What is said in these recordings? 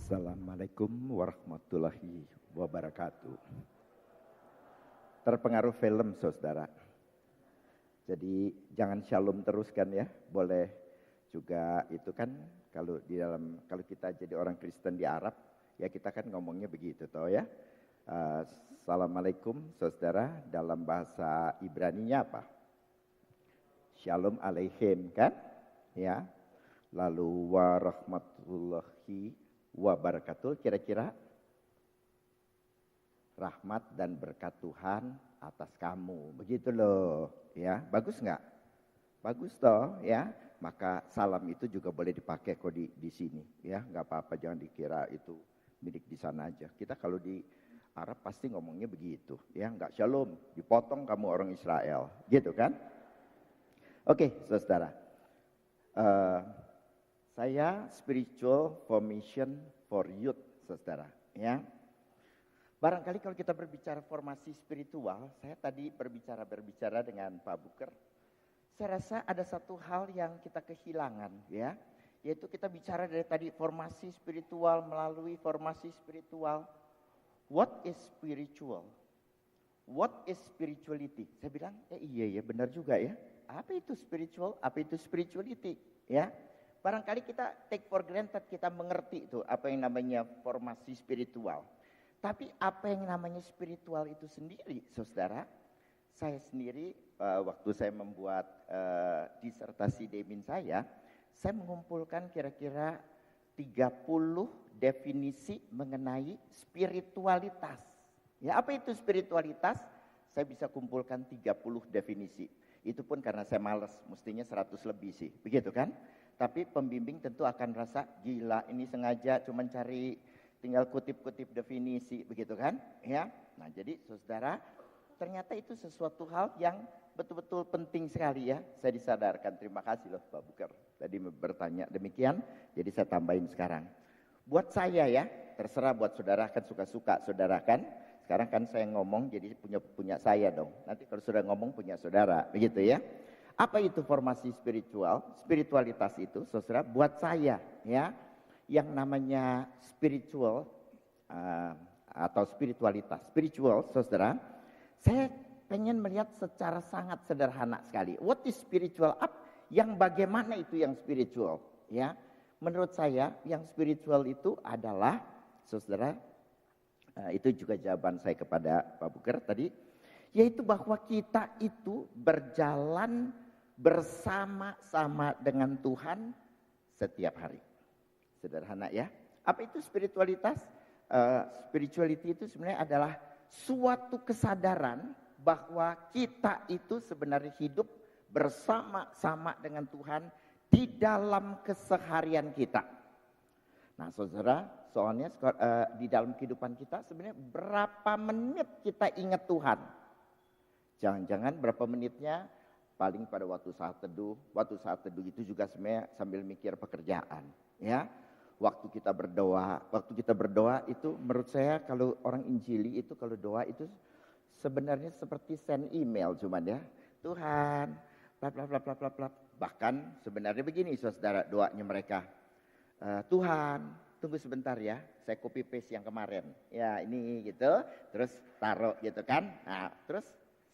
Assalamualaikum warahmatullahi wabarakatuh. Terpengaruh film, saudara. Jadi jangan shalom terus kan ya. Boleh juga itu kan kalau kita jadi orang Kristen di Arab, ya kita kan ngomongnya begitu toh ya. Assalamualaikum saudara, dalam bahasa Ibraninya apa? Shalom aleichem kan? Ya. Lalu warahmatullahi wabarakatuh, kira-kira rahmat dan berkat Tuhan atas kamu, begitu loh ya. Bagus nggak? Bagus toh ya. Maka salam itu juga boleh dipakai kok di sini ya, nggak apa-apa, jangan dikira itu milik di sana aja. Kita kalau di Arab pasti ngomongnya begitu ya, nggak shalom dipotong kamu orang Israel gitu kan. Oke saudara, saya spiritual formation for youth, saudara. Ya, barangkali kalau kita berbicara formasi spiritual, saya tadi berbicara dengan Pak Buker. Saya rasa ada satu hal yang kita kehilangan, ya, yaitu kita bicara dari tadi formasi spiritual melalui formasi spiritual. What is spiritual? What is spirituality? Saya bilang, iya benar juga ya. Apa itu spiritual? Apa itu spirituality? Ya. Barangkali kita take for granted, kita mengerti itu apa yang namanya formasi spiritual. Tapi apa yang namanya spiritual itu sendiri, saudara, saya sendiri waktu saya membuat disertasi demin saya mengumpulkan kira-kira 30 definisi mengenai spiritualitas. Ya, apa itu spiritualitas? Saya bisa kumpulkan 30 definisi. Itu pun karena saya malas, mestinya 100 lebih sih, begitu kan? Tapi pembimbing tentu akan rasa gila, ini sengaja cuma cari tinggal kutip-kutip definisi, begitu kan? Ya. Nah, jadi saudara, ternyata itu sesuatu hal yang betul-betul penting sekali ya. Saya disadarkan, terima kasih loh Pak Buker. Tadi bertanya demikian, jadi saya tambahin sekarang. Buat saya ya, terserah buat saudara kan suka-suka saudara kan. Sekarang kan saya ngomong jadi punya saya dong. Nanti kalau sudah ngomong punya saudara, begitu ya. Apa itu formasi spiritual? Spiritualitas itu, saudara, buat saya ya, yang namanya spiritual atau spiritualitas. Spiritual, saudara, saya pengen melihat secara sangat sederhana sekali. What is spiritual up? Yang bagaimana itu yang spiritual? Ya, menurut saya yang spiritual itu adalah, saudara, itu juga jawaban saya kepada Pak Buker tadi, yaitu bahwa kita itu berjalan bersama-sama dengan Tuhan setiap hari. Sederhana ya. Apa itu spiritualitas? Spirituality itu sebenarnya adalah suatu kesadaran bahwa kita itu sebenarnya hidup bersama-sama dengan Tuhan di dalam keseharian kita. Nah saudara, soalnya di dalam kehidupan kita sebenarnya berapa menit kita ingat Tuhan? Jangan-jangan berapa menitnya paling pada waktu saat teduh. Waktu saat teduh itu juga sebenarnya sambil mikir pekerjaan, ya. Waktu kita berdoa itu menurut saya kalau orang Injili itu kalau doa itu sebenarnya seperti send email cuman ya. Tuhan, bla bla bla bla bla bla. Bahkan sebenarnya begini saudara doanya mereka. Tuhan, tunggu sebentar ya, saya copy paste yang kemarin. Ya ini gitu, terus taruh gitu kan. Nah, terus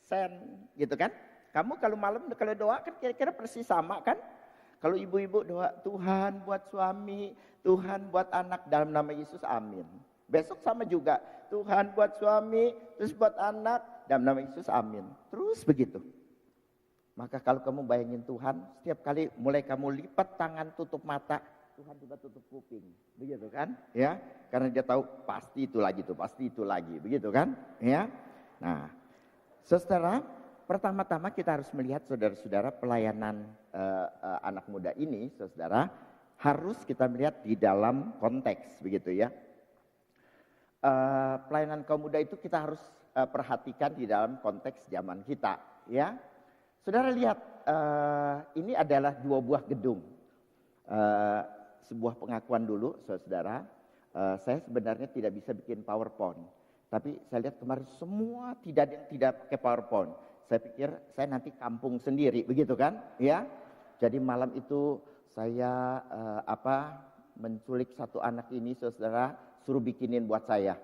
send gitu kan. Kamu kalau malam kalau doa kan kira-kira persis sama kan? Kalau ibu-ibu doa Tuhan buat suami, Tuhan buat anak dalam nama Yesus, amin. Besok sama juga, Tuhan buat suami, terus buat anak dalam nama Yesus, amin. Terus begitu. Maka kalau kamu bayangin Tuhan, setiap kali mulai kamu lipat tangan tutup mata, Tuhan juga tutup kuping. Begitu kan? Ya, karena dia tahu pasti itu lagi tuh, pasti itu lagi. Begitu kan? Ya. Nah, saudara, pertama-tama kita harus melihat saudara-saudara pelayanan anak muda ini, saudara, harus kita melihat di dalam konteks, begitu ya. Pelayanan kaum muda itu kita harus perhatikan di dalam konteks zaman kita, ya. Saudara lihat, ini adalah 2 buah gedung. Sebuah pengakuan dulu, saudara. Saya sebenarnya tidak bisa bikin PowerPoint, tapi saya lihat kemarin semua tidak ada yang tidak pakai PowerPoint. Saya pikir saya nanti kampung sendiri, begitu kan? Ya. Jadi malam itu saya menculik satu anak ini, saudara, suruh bikinin buat saya.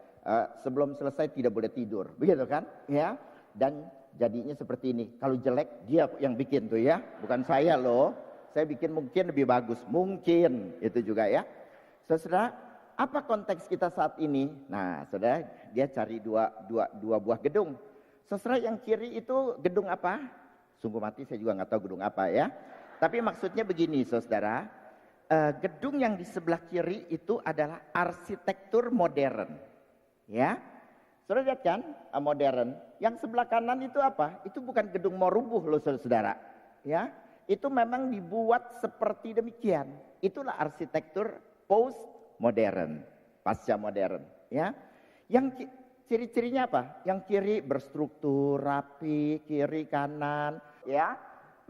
Sebelum selesai tidak boleh tidur, begitu kan? Ya, dan jadinya seperti ini. Kalau jelek dia yang bikin tuh ya, bukan saya loh. Saya bikin mungkin lebih bagus, mungkin itu juga ya. Saudara, apa konteks kita saat ini? Nah, saudara, dia cari dua buah gedung. Saudara, yang kiri itu gedung apa? Sungguh mati saya juga nggak tahu gedung apa ya. Tapi maksudnya begini, saudara. Gedung yang di sebelah kiri itu adalah arsitektur modern. Ya, saudara lihat kan, modern. Yang sebelah kanan itu apa? Itu bukan gedung mau rubuh loh saudara. Ya, itu memang dibuat seperti demikian. Itulah arsitektur post modern, pasca modern. Ya, yang ciri-cirinya apa? Yang kiri berstruktur rapi, kiri kanan. Ya,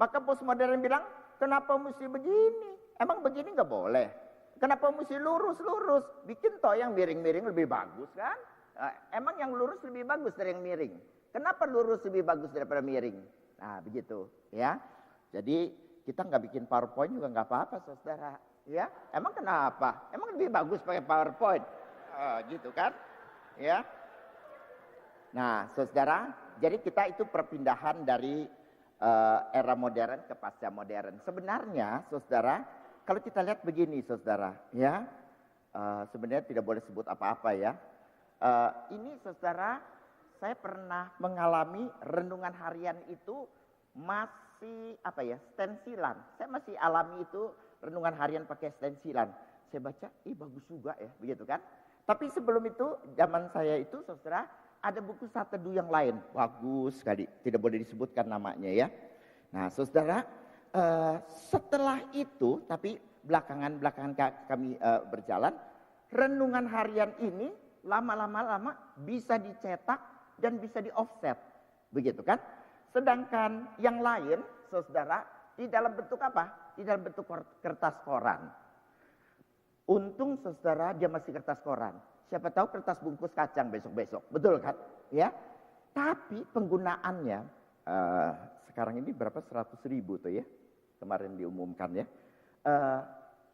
maka post modern bilang, kenapa mesti begini? Emang begini nggak boleh? Kenapa mesti lurus-lurus? Bikin toh yang miring-miring lebih bagus kan? Emang yang lurus lebih bagus dari yang miring? Kenapa lurus lebih bagus daripada miring? Nah begitu ya. Jadi kita nggak bikin PowerPoint juga nggak apa-apa saudara. Ya, emang kenapa? Emang lebih bagus pakai PowerPoint? Gitu kan? Ya. Nah saudara, jadi kita itu perpindahan dari era modern ke pasca modern. Sebenarnya saudara, kalau kita lihat begini saudara, ya, sebenarnya tidak boleh sebut apa-apa ya. Ini saudara, saya pernah mengalami renungan harian itu masih stensilan. Saya masih alami itu renungan harian pakai stensilan. Saya baca, bagus juga ya, begitu kan. Tapi sebelum itu, zaman saya itu saudara, ada buku satedu yang lain, bagus sekali, tidak boleh disebutkan namanya ya. Nah saudara, setelah itu, tapi belakangan kami berjalan, renungan harian ini lama-lama bisa dicetak dan bisa di offset, begitu kan? Sedangkan yang lain, saudara, di dalam bentuk apa? Di dalam bentuk kertas koran. Untung saudara dia masih kertas koran. Siapa tahu kertas bungkus kacang besok-besok, betul kan? Ya. Tapi penggunaannya sekarang ini berapa? 100.000 tuh ya. Kemarin diumumkan ya.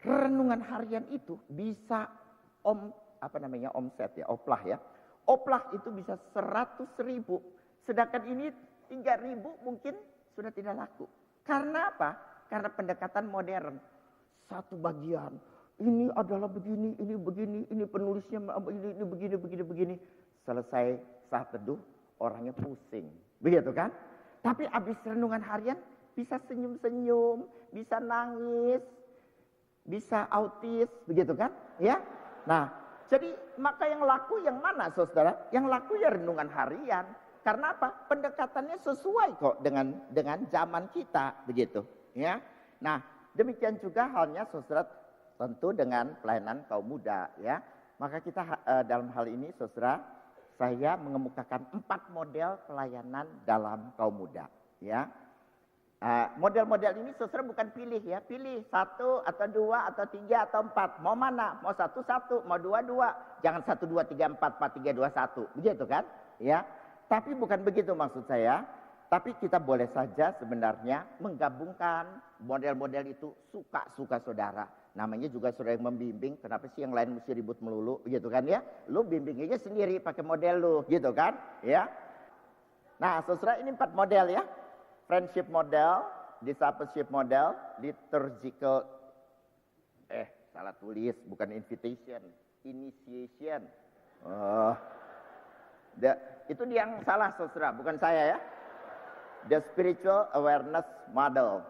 Renungan harian itu bisa omset ya, oplah ya. Oplah itu bisa 100.000. Sedangkan ini 3.000 mungkin sudah tidak laku. Karena apa? Karena pendekatan modern. Satu bagian, ini adalah begini, ini begini, ini penulisnya ini begini. Selesai saat teduh, orangnya pusing. Begitu kan? Tapi habis renungan harian, bisa senyum-senyum, bisa nangis, bisa autis, begitu kan? Ya. Nah, jadi maka yang laku yang mana saudara? Yang laku ya renungan harian. Karena apa? Pendekatannya sesuai kok dengan zaman kita, begitu. Ya. Nah, demikian juga halnya saudara tentu dengan pelayanan kaum muda, ya. Maka kita dalam hal ini saudara, saya mengemukakan 4 model pelayanan dalam kaum muda, ya. Model-model ini saudara bukan pilih ya, pilih 1 atau 2 atau 3 atau 4. Mau mana? Mau 1, mau 2. Jangan 1, 2, 3, 4, 3, 2, 1. Begitu kan? Ya. Tapi bukan begitu maksud saya. Tapi kita boleh saja sebenarnya menggabungkan model-model itu suka-suka saudara. Namanya juga saudara yang membimbing. Kenapa sih yang lain mesti ribut melulu? Gitu kan ya. Lu bimbing aja sendiri pakai model lu. Gitu kan? Ya. Nah saudara ini 4 model ya. Friendship model, discipleship model, liturgical, salah tulis, bukan invitation, initiation. Itu dia yang salah saudara, bukan saya ya. The spiritual awareness model.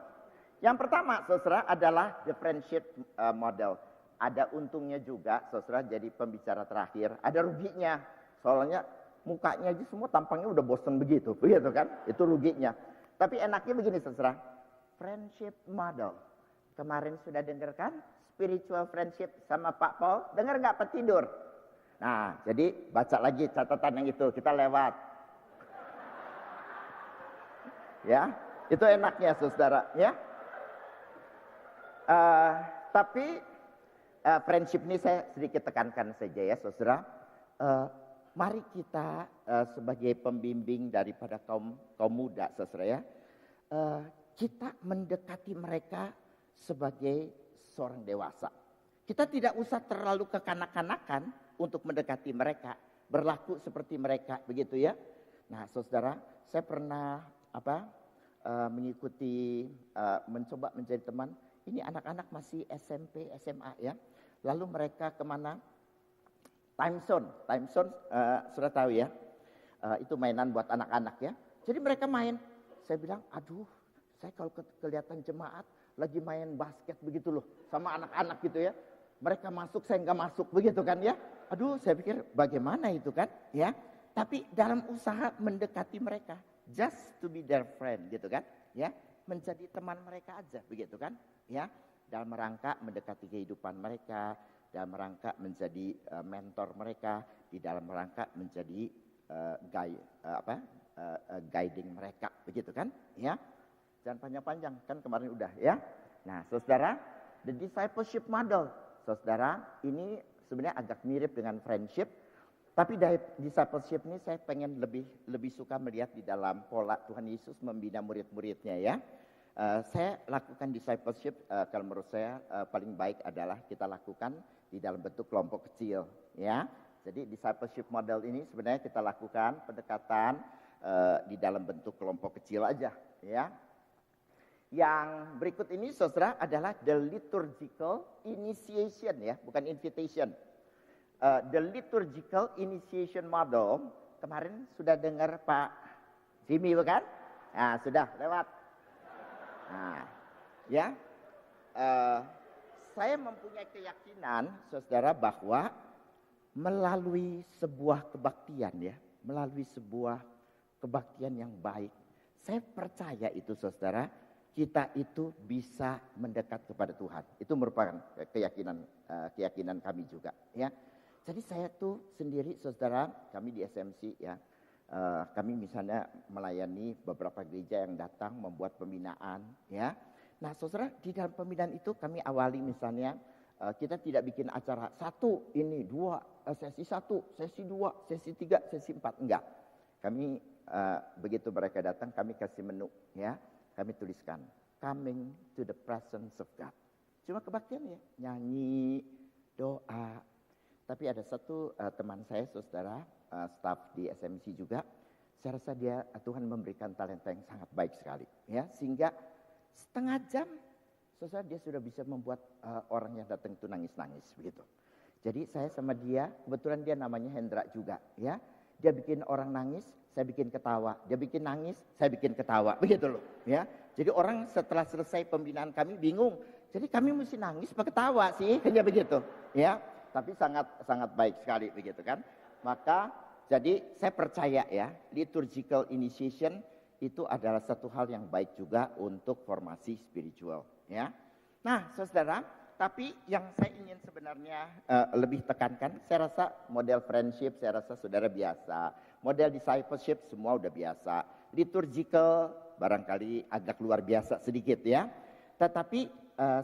Yang pertama saudara adalah the friendship model. Ada untungnya juga saudara jadi pembicara terakhir, ada ruginya. Soalnya mukanya aja semua tampangnya udah bosan begitu kan? Itu ruginya. Tapi enaknya begini saudara, friendship model. Kemarin sudah dengar kan spiritual friendship sama Pak Paul? Dengar nggak Pak tidur? Nah, jadi baca lagi catatan yang itu, kita lewat. Ya, itu enaknya saudara. Ya. Tapi friendship ini saya sedikit tekankan saja ya saudara. Mari kita sebagai pembimbing daripada kaum muda saudara ya, kita mendekati mereka sebagai seorang dewasa. Kita tidak usah terlalu kekanak-kanakan untuk mendekati mereka, berlaku seperti mereka, begitu ya. Nah, saudara, saya pernah mengikuti, mencoba menjadi teman. Ini anak-anak masih SMP, SMA ya. Lalu mereka kemana? Time zone sudah tahu ya. Itu mainan buat anak-anak ya. Jadi mereka main. Saya bilang, aduh, saya kalau kelihatan jemaat lagi main basket begitu loh, sama anak-anak gitu ya. Mereka masuk, saya nggak masuk begitu kan ya. Aduh, saya pikir bagaimana itu kan ya. Tapi dalam usaha mendekati mereka, just to be their friend gitu kan ya. Menjadi teman mereka aja begitu kan ya. Dalam rangka mendekati kehidupan mereka, dalam rangka menjadi mentor mereka, di dalam rangka menjadi guiding mereka begitu kan ya. Jangan panjang-panjang kan kemarin udah ya. Nah, saudara, the discipleship model, saudara, ini sebenarnya agak mirip dengan friendship, tapi dari discipleship ini saya pengen lebih suka melihat di dalam pola Tuhan Yesus membina murid-muridnya ya. Saya lakukan discipleship, kalau menurut saya paling baik adalah kita lakukan di dalam bentuk kelompok kecil ya. Jadi discipleship model ini sebenarnya kita lakukan pendekatan di dalam bentuk kelompok kecil aja ya. Yang berikut ini saudara adalah the liturgical initiation ya, bukan invitation. The liturgical initiation model, kemarin sudah dengar Pak Jimmy bukan? Nah, sudah lewat. Nah, ya, saya mempunyai keyakinan, saudara, bahwa melalui sebuah kebaktian ya, melalui sebuah kebaktian yang baik, saya percaya itu, saudara, kita itu bisa mendekat kepada Tuhan. Itu merupakan keyakinan kami juga, ya. Jadi saya tuh sendiri, saudara, kami di SMC ya. Kami misalnya melayani beberapa gereja yang datang membuat pembinaan ya. Nah saudara, di dalam pembinaan itu kami awali misalnya kita tidak bikin acara satu, ini dua, sesi satu, sesi dua, sesi tiga, sesi empat, enggak. Kami begitu mereka datang kami kasih menu ya. Kami tuliskan coming to the presence of God. Cuma kebaktian ya, nyanyi, doa. Tapi ada satu teman saya saudara, staf di SMC juga, saya rasa Tuhan memberikan talenta yang sangat baik sekali ya, sehingga setengah jam saudara dia sudah bisa membuat orang yang datang itu nangis-nangis begitu. Jadi saya sama dia, kebetulan dia namanya Hendra juga ya, dia bikin orang nangis, saya bikin ketawa, dia bikin nangis, saya bikin ketawa begitu loh ya. Jadi orang setelah selesai pembinaan kami bingung, jadi kami mesti nangis apa ketawa sih, hanya begitu ya. Tapi sangat baik sekali begitu kan. Maka jadi saya percaya ya, liturgical initiation itu adalah satu hal yang baik juga untuk formasi spiritual ya. Nah saudara, tapi yang saya ingin sebenarnya lebih tekankan, saya rasa model friendship saya rasa saudara biasa, model discipleship semua udah biasa, liturgical barangkali agak luar biasa sedikit ya. Tetapi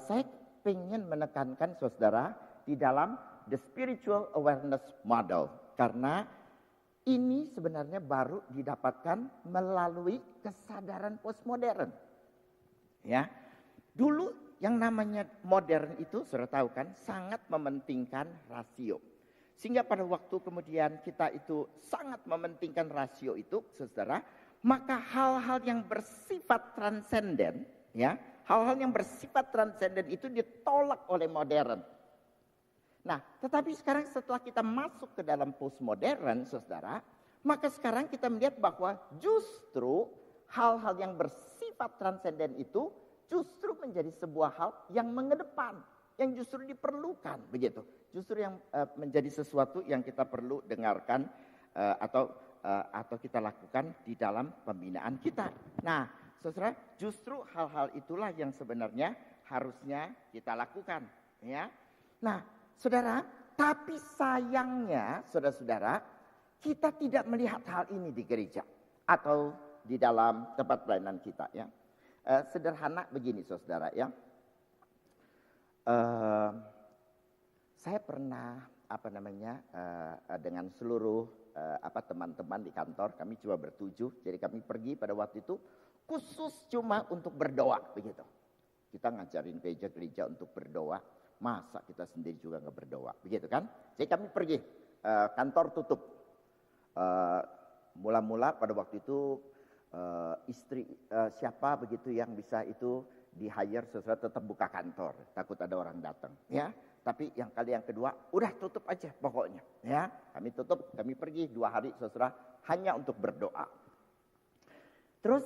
saya ingin menekankan saudara di dalam the spiritual awareness model, karena ini sebenarnya baru didapatkan melalui kesadaran postmodern. Ya, dulu yang namanya modern itu sudah tahu kan sangat mementingkan rasio, sehingga pada waktu kemudian kita itu sangat mementingkan rasio itu, saudara, maka hal-hal yang bersifat transenden, ya, hal-hal yang bersifat transenden itu ditolak oleh modern. Nah, tetapi sekarang setelah kita masuk ke dalam postmodern, saudara, maka sekarang kita melihat bahwa justru hal-hal yang bersifat transenden itu justru menjadi sebuah hal yang mengedepan, yang justru diperlukan, begitu. Justru yang menjadi sesuatu yang kita perlu dengarkan atau kita lakukan di dalam pembinaan kita. Nah, saudara, justru hal-hal itulah yang sebenarnya harusnya kita lakukan, ya. Nah, saudara, tapi sayangnya saudara-saudara, kita tidak melihat hal ini di gereja atau di dalam tempat pelayanan kita ya. Sederhana begini saudara ya. Saya pernah dengan seluruh teman-teman di kantor, kami cuma bertujuh, jadi kami pergi pada waktu itu khusus cuma untuk berdoa begitu. Kita ngajarin gereja-gereja untuk berdoa. Masa kita sendiri juga nggak berdoa, begitu kan? Jadi kami pergi, kantor tutup. Mula-mula pada waktu itu istri siapa begitu yang bisa itu di hire, saudara tetap buka kantor, takut ada orang datang, ya. Tapi yang kali yang kedua, udah tutup aja pokoknya, ya. Kami tutup, kami pergi 2 hari, saudara, hanya untuk berdoa. Terus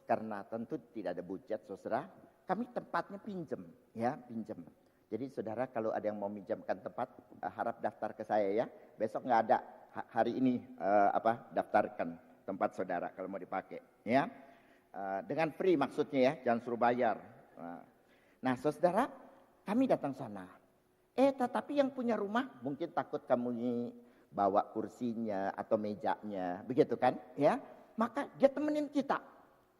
karena tentu tidak ada budget, saudara, kami tempatnya pinjem, ya, pinjem. Jadi saudara kalau ada yang mau minjamkan tempat, harap daftar ke saya ya. Besok nggak ada, hari ini daftarkan tempat saudara kalau mau dipakai, ya. Dengan free maksudnya ya, jangan suruh bayar. Nah saudara, kami datang sana. Tetapi yang punya rumah mungkin takut kamu bawa kursinya atau mejanya, begitu kan? Ya, maka dia temenin kita.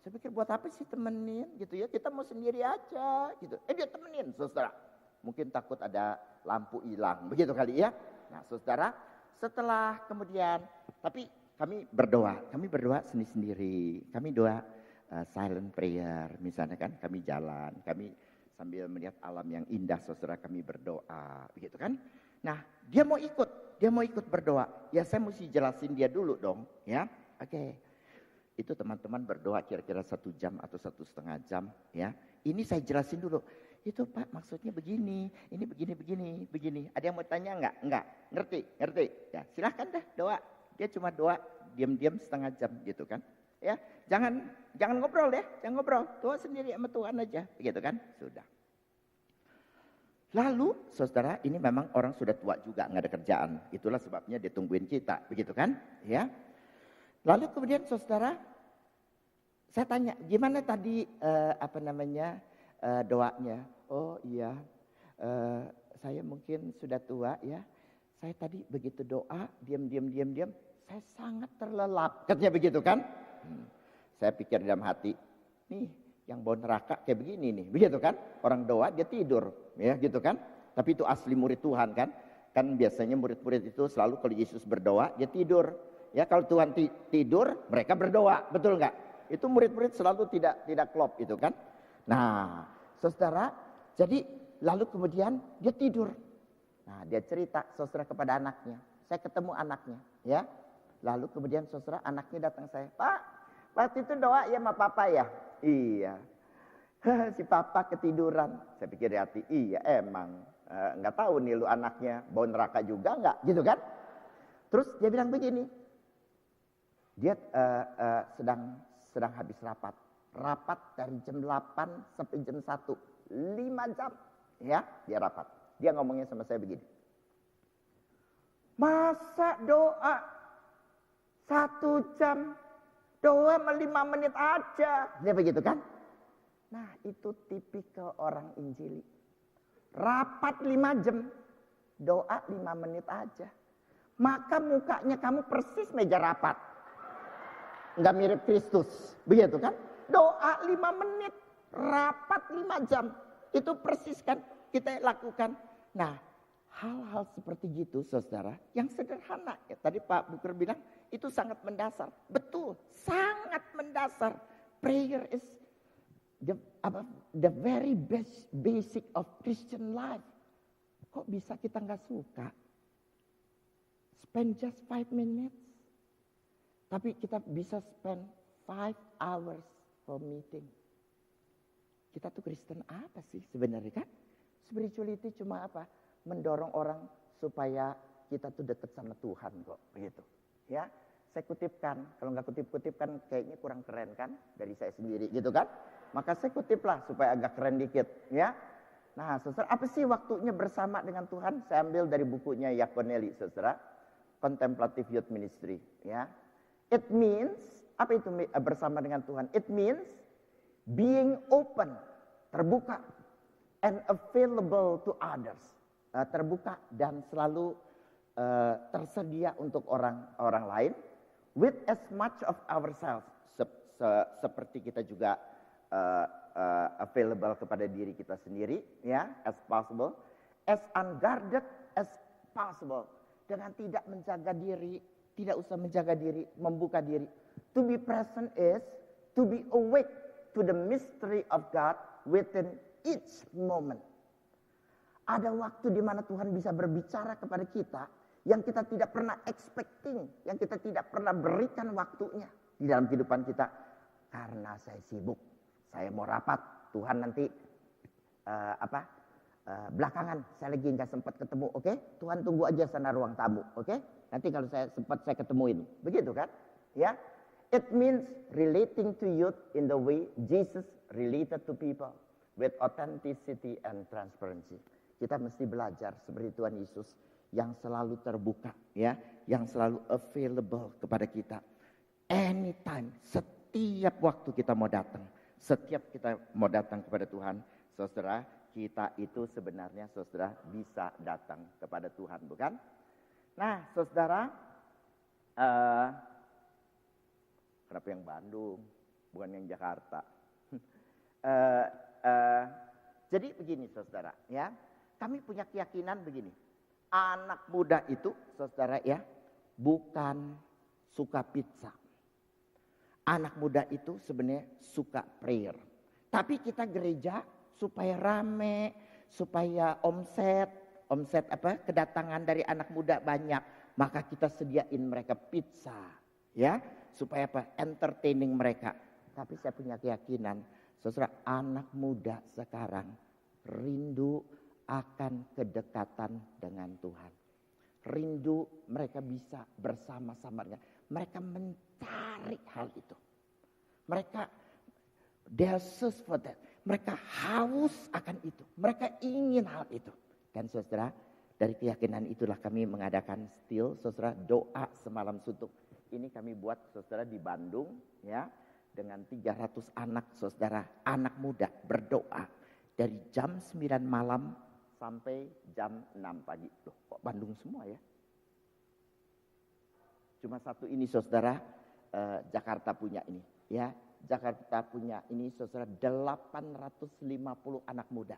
Saya pikir buat apa sih temenin gitu ya? Kita mau sendiri aja gitu. Dia temenin, saudara. Mungkin takut ada lampu hilang, begitu kali ya. Nah saudara, setelah kemudian, tapi kami berdoa sendiri-sendiri. Kami doa silent prayer, misalnya kan, kami jalan, kami sambil melihat alam yang indah, saudara, kami berdoa, begitu kan. Nah dia mau ikut berdoa, ya saya mesti jelasin dia dulu dong, ya. Oke. Itu teman-teman berdoa kira-kira 1 jam atau 1,5 jam, ya. Ini saya jelasin dulu. Itu Pak maksudnya begini, ini begini. Ada yang mau tanya enggak? Enggak. Ngerti. Ya, silahkan dah doa. Dia cuma doa diam-diam 1/2 jam gitu kan. Ya, jangan ngobrol ya, jangan ngobrol. Doa sendiri sama Tuhan aja, begitu kan? Sudah. Lalu, saudara, ini memang orang sudah tua juga, enggak ada kerjaan. Itulah sebabnya dia tungguin kita, begitu kan? Ya. Lalu kemudian saudara, saya tanya, gimana tadi doanya? Oh iya, saya mungkin sudah tua ya. Saya tadi begitu doa, diam, saya sangat terlelap. Katanya begitu kan? Saya pikir dalam hati, nih yang bau neraka kayak begini nih, begitu kan? Orang doa dia tidur, ya gitu kan? Tapi itu asli murid Tuhan kan? Kan biasanya murid-murid itu selalu kalau Yesus berdoa dia tidur. Ya kalau Tuhan tidur, mereka berdoa, betul nggak? Itu murid-murid selalu tidak klop itu kan? Nah, saudara, jadi lalu kemudian dia tidur. Nah, dia cerita saudara kepada anaknya. Saya ketemu anaknya, ya. Lalu kemudian saudara anaknya datang saya, Pak, waktu itu doa ya sama Papa ya? Iya. Si Papa ketiduran. Saya pikir di hati, iya emang. Nggak tahu nih lu anaknya bau neraka juga nggak, gitu kan? Terus dia bilang begini, dia sedang habis rapat dari jam 8 sampai jam 1, 5 jam, ya dia rapat. Dia ngomongnya sama saya begini, masa doa 1 jam, doa 5 menit aja, dia begitu kan? Nah itu tipikal orang Injili, rapat 5 jam, doa 5 menit aja, maka mukanya kamu persis meja rapat. Nggak mirip Kristus, begitu kan? Doa 5 menit, rapat 5 jam, itu persis kan kita lakukan. Nah, hal-hal seperti gitu, saudara, yang sederhana. Ya, tadi Pak Buker bilang itu sangat mendasar, betul, sangat mendasar. Prayer is the very basic of Christian life. Kok bisa kita nggak suka? Spend just 5 minutes. Tapi kita bisa spend 5 hours for meeting. Kita tuh Kristen apa sih sebenarnya kan? Spirituality cuma apa? Mendorong orang supaya kita tuh dekat sama Tuhan kok. Begitu. Ya, saya kutipkan. Kalau nggak kutip kan kayaknya kurang keren kan? Dari saya sendiri gitu kan? Maka saya kutiplah supaya agak keren dikit. Ya. Nah, saudara, apa sih waktunya bersama dengan Tuhan? Saya ambil dari bukunya Yaconelli, saudara. Contemplative Youth Ministry. Ya. It means, apa itu bersama dengan Tuhan? It means being open, terbuka, and available to others. Terbuka dan selalu tersedia untuk orang lain. With as much of ourselves, seperti kita juga available kepada diri kita sendiri, ya, as possible. As unguarded as possible. Dengan tidak menjaga diri, tidak usah menjaga diri, membuka diri. To be present is to be awake to the mystery of God within each moment. Ada waktu di mana Tuhan bisa berbicara kepada kita yang kita tidak pernah expecting, yang kita tidak pernah berikan waktunya di dalam kehidupan kita. Karena saya sibuk, saya mau rapat, Tuhan nanti belakangan saya lagi nggak sempat ketemu, oke? Tuhan tunggu aja sana ruang tamu, oke? Nanti kalau saya sempat saya ketemuin, begitu kan? Ya, it means relating to youth in the way Jesus related to people with authenticity and transparency. Kita mesti belajar seperti Tuhan Yesus yang selalu terbuka, ya, yang selalu available kepada kita. Anytime, setiap waktu kita mau datang, setiap kita mau datang kepada Tuhan, saudara, kita itu sebenarnya saudara bisa datang kepada Tuhan, bukan? Nah, saudara, kenapa yang Bandung, bukan yang Jakarta? Jadi begini, saudara, ya, kami punya keyakinan begini. Anak muda itu, saudara, ya, bukan suka pizza. Anak muda itu sebenarnya suka prayer. Tapi kita gereja supaya rame, supaya omset kedatangan dari anak muda banyak, maka kita sediain mereka pizza, ya, supaya entertaining mereka. Tapi saya punya keyakinan, saudara, anak muda sekarang rindu akan kedekatan dengan Tuhan. Rindu mereka bisa bersama-sama dengan, mereka mencari hal itu. Mereka they are search for that. Mereka haus akan itu. Mereka ingin hal itu. Dan saudara, dari keyakinan itulah kami mengadakan still, saudara, doa semalam suntuk. Ini kami buat, saudara, di Bandung, ya, dengan 300 anak, saudara, anak muda berdoa dari jam 9 malam sampai jam 6 pagi. Loh, kok Bandung semua ya? Cuma satu ini, saudara, Jakarta punya ini, ya. Jakarta punya ini, saudara, 850 anak muda.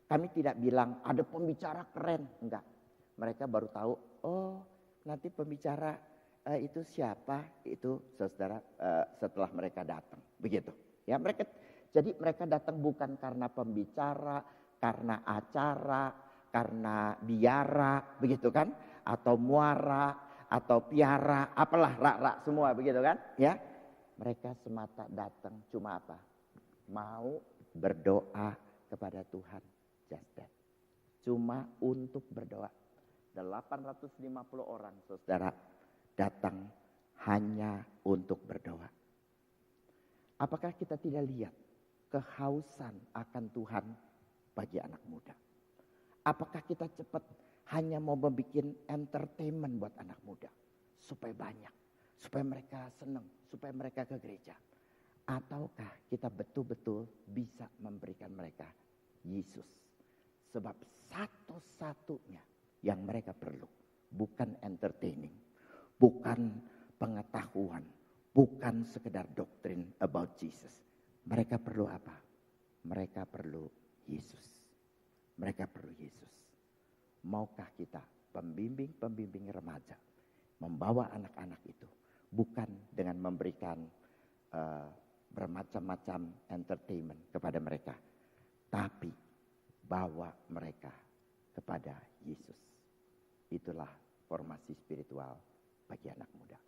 Kami tidak bilang ada pembicara keren, enggak. Mereka baru tahu, oh nanti pembicara itu siapa? Itu, saudara, setelah mereka datang, begitu. Ya, jadi mereka datang bukan karena pembicara, karena acara, karena biara, begitu kan? Atau muara, atau piara, apalah rak-rak semua, begitu kan? Ya. Mereka semata datang cuma apa? Mau berdoa kepada Tuhan. Just that. Cuma untuk berdoa. 850 orang, saudara, datang hanya untuk berdoa. Apakah kita tidak lihat kehausan akan Tuhan bagi anak muda? Apakah kita cepat hanya mau membuat entertainment buat anak muda? Supaya banyak. Supaya mereka senang, supaya mereka ke gereja. Ataukah kita betul-betul bisa memberikan mereka Yesus. Sebab satu-satunya yang mereka perlu bukan entertaining, bukan pengetahuan, bukan sekedar doktrin about Jesus. Mereka perlu apa? Mereka perlu Yesus. Mereka perlu Yesus. Maukah kita pembimbing-pembimbing remaja membawa anak-anak itu bukan dengan memberikan bermacam-macam entertainment kepada mereka, tapi bawa mereka kepada Yesus. Itulah formasi spiritual bagi anak muda.